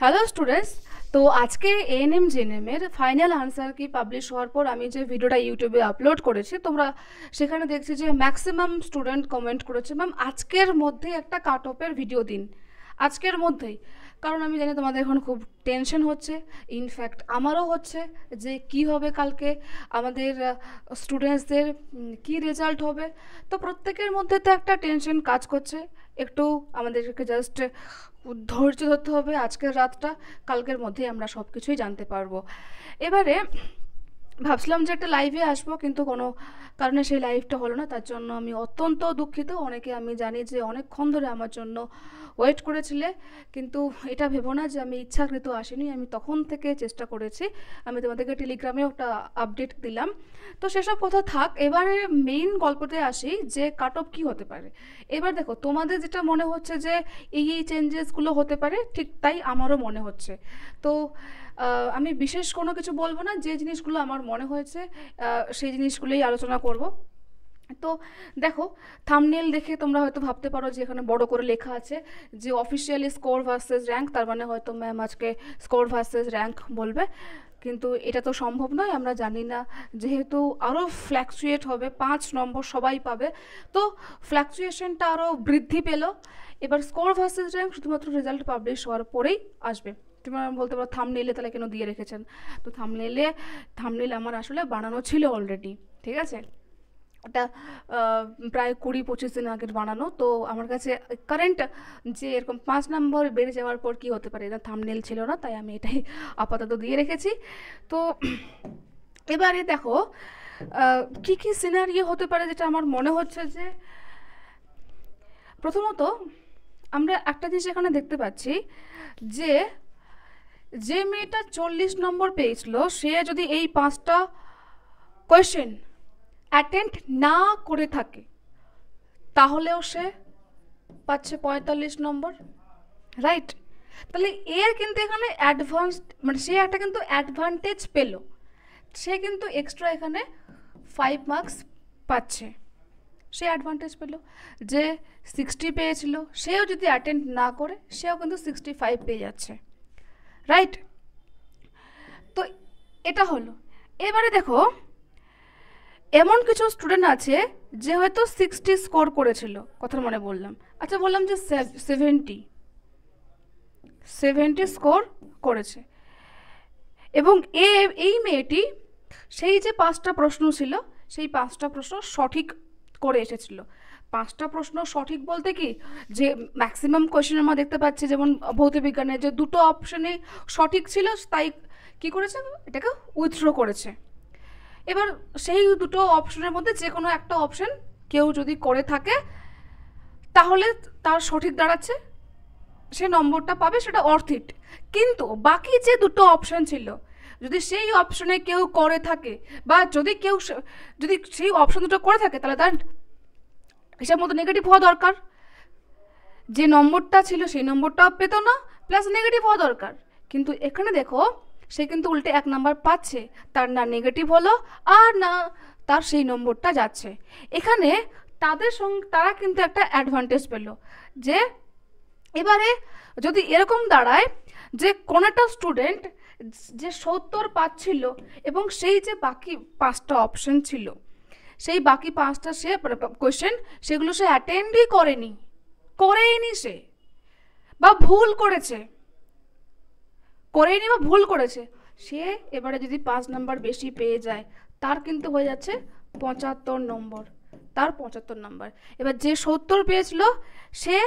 Hello students. তো আজকে ANM জেএনএমের final answer কি পাবলিশ হওয়ার পর আমি যে ভিডিওটা ইউটিউবে আপলোড করেছি, তোমরা সেখানে দেখছি যে ম্যাক্সিমাম স্টুডেন্ট কমেন্ট করেছে, ম্যাম আজকের মধ্যে একটা কাট অফের ভিডিও দিন, আজকের মধ্যেই। কারণ আমি জানি তোমাদের এখন খুব টেনশন হচ্ছে, ইনফ্যাক্ট আমারও হচ্ছে যে কি হবে কালকে, আমাদের স্টুডেন্টসদের কি রেজাল্ট হবে। তো প্রত্যেকের মধ্যে তো একটা টেনশন কাজ করছে। একটু আমাদেরকে জাস্ট ধৈর্য ধরতে হবে, আজকের রাতটা, কালকের মধ্যেই আমরা সব কিছুই জানতে পারবো। এবারে ভাবছিলাম যে একটা লাইভে আসবো, কিন্তু কোনো কারণে সেই লাইভটা হলো না, তার জন্য আমি অত্যন্ত দুঃখিত। অনেকে আমি জানি যে অনেকক্ষণ ধরে আমার জন্য ওয়েট করেছিলে, কিন্তু এটা ভেবো না যে আমি ইচ্ছাকৃত আসিনি, আমি তখন থেকে চেষ্টা করেছি। আমি তোমাদেরকে টেলিগ্রামেও একটা আপডেট দিলাম। তো সেসব কথা থাক, এবারে মেইন গল্পতে আসি যে কাট অফ কী হতে পারে। এবার দেখো, তোমাদের যেটা মনে হচ্ছে যে এই চেঞ্জেসগুলো হতে পারে, ঠিক তাই আমারও মনে হচ্ছে। তো আমি বিশেষ কোনো কিছু বলবো না, যে জিনিসগুলো আমার মনে হয়েছে সেই জিনিসগুলোই আলোচনা করব। তো দেখো, থাম্বনেল দেখে তোমরা হয়তো ভাবতে পারো যে এখানে বড় করে লেখা আছে যে অফিসিয়ালি স্কোর ভার্সেস র্যাঙ্ক, তার মানে হয়তো ম্যাম আজকে স্কোর ভার্সেস র্যাঙ্ক বলবে, কিন্তু এটা তো সম্ভব নয়। আমরা জানি না, যেহেতু আরও ফ্ল্যাকচুয়েট হবে, 5 নম্বর সবাই পাবে, তো ফ্ল্যাকচুয়েশনটা আরও বৃদ্ধি পেল। এবার স্কোর ভার্সেস র্যাঙ্ক শুধুমাত্র রেজাল্ট পাবলিশ হওয়ার পরেই আসবে। তোমরা বলতে পারো থাম্বনেলে তাহলে কেন দিয়ে রেখেছেন। তো থাম্বনেল আমার আসলে বানানো ছিল অলরেডি, ঠিক আছে। ওটা প্রায় 20-25 দিন আগের বানানো। তো আমার কাছে কারেন্ট যে এরকম 5 নম্বর বেড়ে যাওয়ার পর কী হতে পারে, এটা থাম্বনেল ছিল না, তাই আমি এটাই আপাতত দিয়ে রেখেছি। তো এবারে দেখো কী কী সিনারিও হতে পারে, যেটা আমার মনে হচ্ছে যে প্রথমত আমরা একটা জিনিস এখানে দেখতে পাচ্ছি যে যে মেয়েটা 40 নম্বর পেয়েছিল, সে যদি এই 5টা কোয়েশ্চেন অ্যাটেন্ড না করে থাকে, তাহলেও সে পাচ্ছে 45 নম্বর, রাইট? তাহলে এর কিন্তু এখানে অ্যাডভান্স, মানে সে একটা কিন্তু অ্যাডভান্টেজ পেল, সে কিন্তু এক্সট্রা এখানে 5 মার্কস পাচ্ছে। সে অ্যাডভান্টেজ পেল। যে 60 পেয়েছিল, সেও যদি অ্যাটেন্ড না করে, সেও কিন্তু 65 পেয়ে যাচ্ছে, রাইট? তো এটা হলো। এবারে দেখো, এমন কিছু স্টুডেন্ট আছে যে হয়তো 60 স্কোর করেছিল, কথার মনে বললাম, আচ্ছা বললাম যে 70 স্কোর করেছে, এবং এই মেয়েটি সেই যে 5টা প্রশ্ন ছিল, সেই 5টা প্রশ্ন সঠিক করে এসেছিল। 5টা প্রশ্ন সঠিক বলতে কি, যে ম্যাক্সিমাম কোয়েশ্চেন আমরা দেখতে পাচ্ছি, যেমন ভৌতবিজ্ঞানের যে 2টো অপশানেই সঠিক ছিল, তাই কি করেছে, এটাকে উইথড্র করেছে। এবার সেই 2টো অপশনের মধ্যে যে কোনো একটা অপশন কেউ যদি করে থাকে, তাহলে তার সঠিক দাঁড়াচ্ছে, সে নম্বরটা পাবে, সেটা অর্থিট। কিন্তু বাকি যে 2টো অপশন ছিল, যদি সেই অপশনে কেউ করে থাকে, বা যদি সেই অপশন 2টো করে থাকে, তাহলে তার হিসাব মতো নেগেটিভ হওয়া দরকার। যে নম্বরটা ছিল সেই নম্বরটাও পেত না, প্লাস নেগেটিভ হওয়া দরকার। কিন্তু এখানে দেখো, সে কিন্তু উল্টে 1 নাম্বার পাচ্ছে, তার না নেগেটিভ হলো আর না তার সেই নম্বরটা যাচ্ছে। এখানে তারা কিন্তু একটা অ্যাডভান্টেজ পেল। যে এবারে যদি এরকম দাঁড়ায় যে কোনো একটা স্টুডেন্ট যে 70 পাচ্ছিল, এবং সেই যে বাকি 5টা অপশন ছিল, সেই বাকি 5টা সে কোয়েশ্চেন, সেগুলো সে অ্যাটেন্ডই করেইনি সে, বা ভুল করেছে, সে এবারে যদি 5 নাম্বার বেশি পেয়ে যায়, তার কিন্তু হয়ে যাচ্ছে 75 নম্বর, তার 75 নাম্বার। এবার যে 70 পেয়েছিল, সে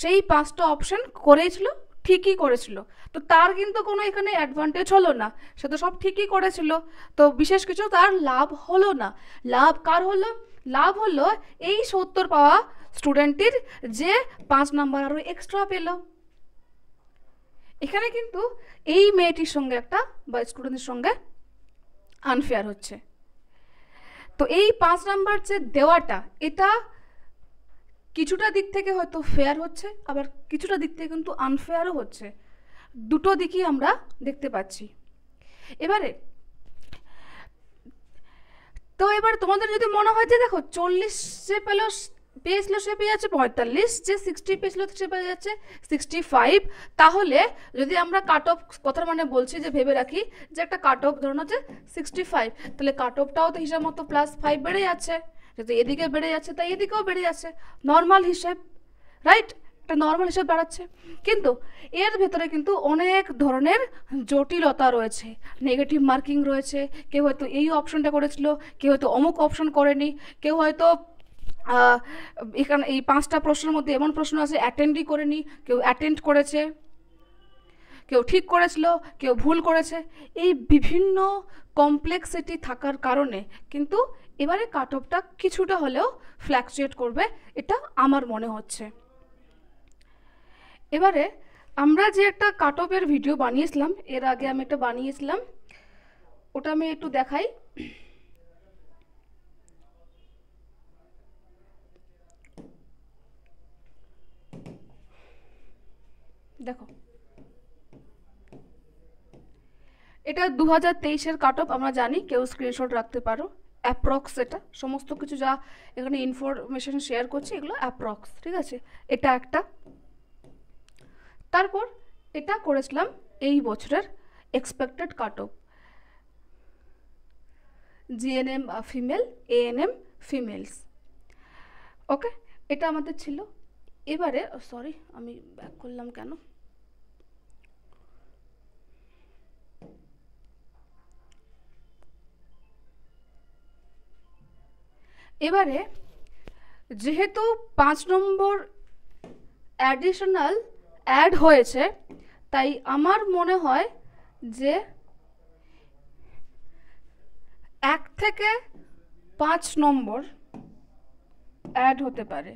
সেই 5টা অপশন করেছিল, ঠিকই করেছিল, তো তার কিন্তু কোনো এখানে অ্যাডভান্টেজ হলো না, সে তো সব ঠিকই করেছিল, তো বিশেষ কিছু তার লাভ হলো না। লাভ কার হলো? লাভ হলো এই 70 পাওয়া স্টুডেন্টটির, যে 5 নাম্বার আরও এক্সট্রা পেল। এখানে কিন্তু এই মেয়েটির সঙ্গে একটা, বা স্টুডেন্টের সঙ্গে আনফেয়ার হচ্ছে। তো এই 5 নাম্বার যে দেওয়াটা, এটা কিছুটা দিক থেকে হয়তো ফেয়ার হচ্ছে, আবার কিছুটা দিক থেকে কিন্তু আনফেয়ারও হচ্ছে। দুটো দিকই আমরা দেখতে পাচ্ছি। এবারে তো এবার তোমাদের যদি মনে হয় যে দেখো 40 যে পেল পেয়েছিল সে পেয়ে যাচ্ছে 45, যে 60 পেয়েছিল সে পেয়ে যাচ্ছে 65। তাহলে যদি আমরা কাট অফ কথার মানে বলছি যে ভেবে রাখি যে একটা কাট অফ ধরুন হচ্ছে 65, তাহলে কাট অফটাও তো হিসাব মতো +5 বেড়ে যাচ্ছে, যেহেতু এদিকে বেড়ে যাচ্ছে তাই এদিকেও বেড়ে যাচ্ছে, নর্মাল হিসেব, রাইট? একটা নর্মাল হিসেব বাড়াচ্ছে। কিন্তু এর ভেতরে কিন্তু অনেক ধরনের জটিলতা রয়েছে, নেগেটিভ মার্কিং রয়েছে, কেউ হয়তো এই অপশনটা করেছিল, কেউ হয়তো অমুক অপশন করেনি, কেউ হয়তো এখানে এই 5টা প্রশ্নের মধ্যে এমন প্রশ্ন আছে অ্যাটেন্ডই করেনি, কেউ অ্যাটেন্ড করেছে, কেউ ঠিক করেছিল, কেউ ভুল করেছে। এই বিভিন্ন কমপ্লেক্সিটি থাকার কারণে কিন্তু এবারে কাট অফটা কিছুটা হলেও ফ্ল্যাকচুয়েট করবে, এটা আমার মনে হচ্ছে। এবারে আমরা যে একটা কাট অফের ভিডিও বানিয়েছিলাম, এর আগে আমি একটা বানিয়েছিলাম, ওটা আমি একটু দেখাই। দেখো, এটা 2023-এর কাট অফ, আমরা জানি, কেউ স্ক্রিনশট রাখতে পারো, অ্যাপ্রক্স, এটা সমস্ত কিছু যা এখানে ইনফরমেশন শেয়ার করছি এগুলো অ্যাপ্রক্স, ঠিক আছে? এটা একটা। তারপর এটা করেছিলাম এই বছরের expected cut off, GNM female, ANM females, okay, এটা আমাদের ছিল। এবারে সরি আমি ব্যাক করলাম কেন, এবারে যেহেতু 5 নম্বর অ্যাডিশনাল অ্যাড হয়েছে, তাই আমার মনে হয় যে 1 থেকে 5 নম্বর অ্যাড হতে পারে,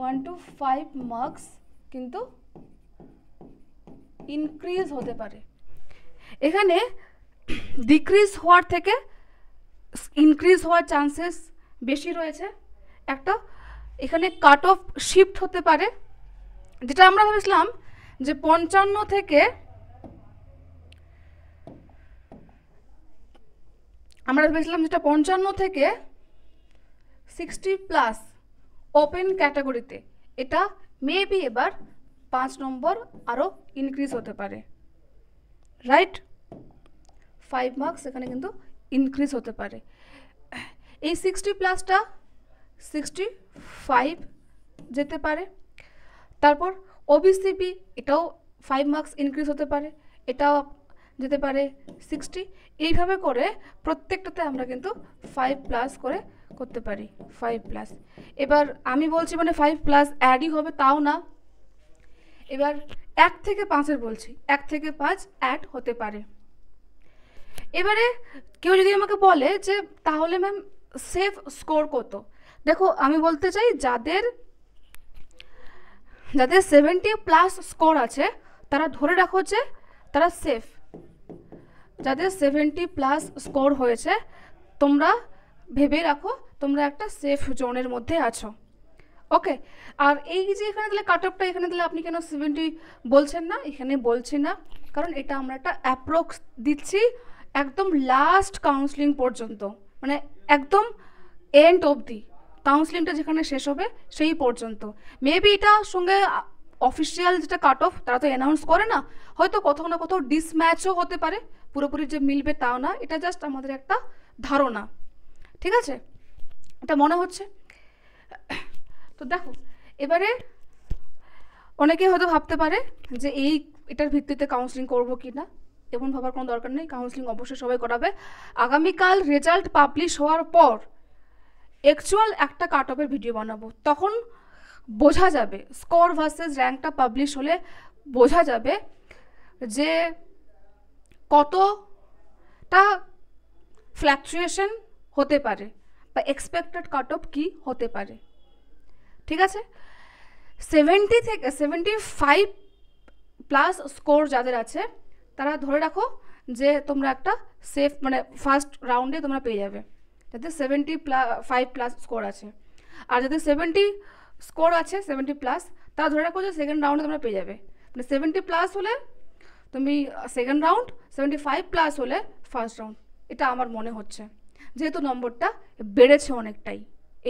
1 to 5 মার্কস কিন্তু ইনক্রিজ হতে পারে। এখানে ডিক্রিজ হওয়ার থেকে ইনক্রিজ হওয়ার চান্সেস বেশি রয়েছে। একটা এখানে কাট অফ শিফট হতে পারে, যেটা আমরা ভেবেছিলাম যে 55 থেকে আমরা ভেবেছিলাম যেটা 55 থেকে 60+ ওপেন ক্যাটাগরিতে, এটা মেবি এবার 5 নম্বর আরও ইনক্রিজ হতে পারে, রাইট? 5 মার্কস এখানে কিন্তু ইনক্রিজ হতে পারে। এই 60+টা 65 যেতে পারে। তারপর ওবিসিবি, এটাও 5 মার্কস ইনক্রিজ হতে পারে, এটাও যেতে পারে 60। এইভাবে করে প্রত্যেকটাতে আমরা কিন্তু 5+ করে করতে পারি, 5+। এবার আমি বলছি মানে 5+ অ্যাডই হবে তাও না, এবার 1 থেকে 5-এর বলছি, 1 থেকে 5 অ্যাড হতে পারে। এবারে কেউ যদি আমাকে বলে যে তাহলে ম্যাম সেফ স্কোর কত, দেখো আমি বলতে চাই যাদের 70+ স্কোর আছে তারা ধরে রাখো যে তারা সেফ। যাদের 70+ স্কোর হয়েছে তোমরা ভেবে রাখো তোমরা একটা সেফ জোনের মধ্যে আছো, ওকে। আর এই যে এখানে দিলে কাট অফটা, এখানে দিলে আপনি কেন 70 বলছেন না? এখানে বলছি না কারণ এটা আমরা একটা অ্যাপ্রক্স দিচ্ছি একদম লাস্ট কাউন্সিলিং পর্যন্ত, মানে একদম এন্ড অবধি, কাউন্সিলিংটা যেখানে শেষ হবে সেই পর্যন্ত। মেবি এটা সঙ্গে অফিসিয়াল যেটা কাট অফ তারা তো অ্যানাউন্স করে না, হয়তো কোথাও না কোথাও ডিসম্যাচও হতে পারে, পুরোপুরি যে মিলবে তাও না, এটা জাস্ট আমাদের একটা ধারণা, ঠিক আছে? এটা মনে হচ্ছে। তো দেখো এবারে অনেকে হয়তো ভাবতে পারে যে এটার ভিত্তিতে কাউন্সিলিং করবো কি না, এমন ভাবার কোনো দরকার নেই, কাউন্সিলিং অবশ্যই সবাই করাবে। আগামীকাল রেজাল্ট পাবলিশ হওয়ার পর অ্যাকচুয়াল একটা কাট অফের ভিডিও বানাবো, তখন বোঝা যাবে স্কোর ভার্সেস র্যাঙ্কটা পাবলিশ হলে বোঝা যাবে যে কতটা ফ্ল্যাকচুয়েশন হতে পারে বা এক্সপেক্টেড কাট অফ কী হতে পারে, ঠিক আছে? 70 থেকে 75+ স্কোর যাদের আছে তারা ধরে রাখো যে তোমরা একটা সেফ, মানে ফার্স্ট রাউন্ডে তোমরা পেয়ে যাবে, যাতে 75+ স্কোর আছে। আর যাদের 70 স্কোর আছে 70+, তারা ধরে রাখো যে সেকেন্ড রাউন্ডে তোমরা পেয়ে যাবে, মানে 70+ হলে তুমি সেকেন্ড রাউন্ড, 75+ হলে ফার্স্ট রাউন্ড, এটা আমার মনে হচ্ছে, যেহেতু নম্বরটা বেড়েছে অনেকটাই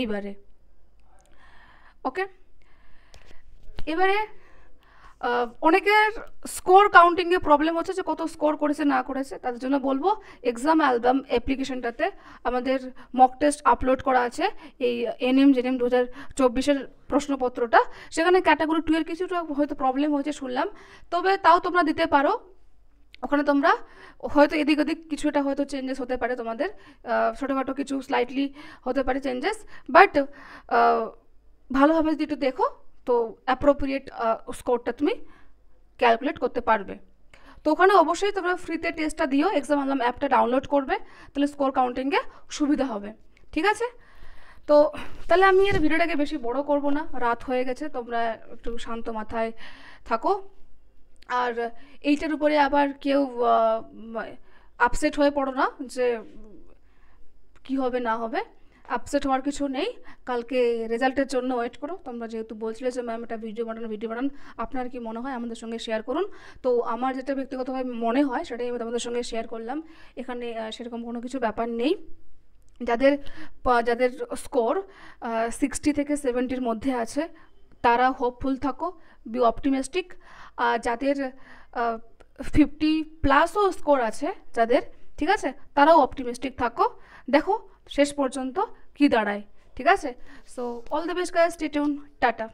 এইবারে। ওকে, এবারে অনেকের স্কোর কাউন্টিংয়ে প্রবলেম হচ্ছে যে কত স্কোর করেছে না করেছে, তাদের জন্য বলবো এক্সাম অ্যালবাম অ্যাপ্লিকেশনটাতে আমাদের মক টেস্ট আপলোড করা আছে, এই এনএম জেএনএম 2024-এর প্রশ্নপত্রটা। সেখানে ক্যাটাগরি 2 এর কিছুটা হয়তো প্রবলেম হয়েছে শুনলাম, তবে তাও তোমরা দিতে পারো। ওখানে তোমরা হয়তো এদিক ওদিক কিছুটা হয়তো চেঞ্জেস হতে পারে, তোমাদের ছোটোখাটো কিছু স্লাইটলি হতে পারে চেঞ্জেস, বাট ভালোভাবে যদি একটু দেখো তো অ্যাপ্রোপ্রিয়েট স্কোরটা তুমি ক্যালকুলেট করতে পারবে। তো ওখানে অবশ্যই তোমরা ফ্রিতে টেস্টটা দিও, এক্সাম অ্যালবাম অ্যাপটা ডাউনলোড করবে, তাহলে স্কোর কাউন্টিংয়ে সুবিধা হবে। ঠিক আছে, তো তাহলে আমি এর ভিডিওটাকে বেশি বড় করব না, রাত হয়ে গেছে, তোমরা একটু শান্ত মাথায় থাকো। আর এইটার উপরে আবার কেউ আপসেট হয়ে পড়ো না যে কি হবে না হবে, আপসেট হওয়ার কিছু নেই। কালকে রেজাল্টের জন্য ওয়েট করো। তোমরা যেহেতু বলছিলে যে ম্যাম এটা ভিডিও বানান, আপনার কি মনে হয় আমাদের সঙ্গে শেয়ার করুন। তো আমার যেটা ব্যক্তিগতভাবে মনে হয় সেটাই আমি তোমাদের সঙ্গে শেয়ার করলাম। এখানে সেরকম কোনো কিছু ব্যাপার নেই। যাদের স্কোর 60 থেকে 70-র মধ্যে আছে তারা হোপফুল থাকো, বি অপটিমিস্টিক। আর যাদের 50+ স্কোর আছে যাদের, ঠিক আছে, তারাও অপটিমিস্টিক থাকো। দেখো শেষ পর্যন্ত কি দাঁড়ায়। ঠিক আছে, so all the best guys, stay tune, tata.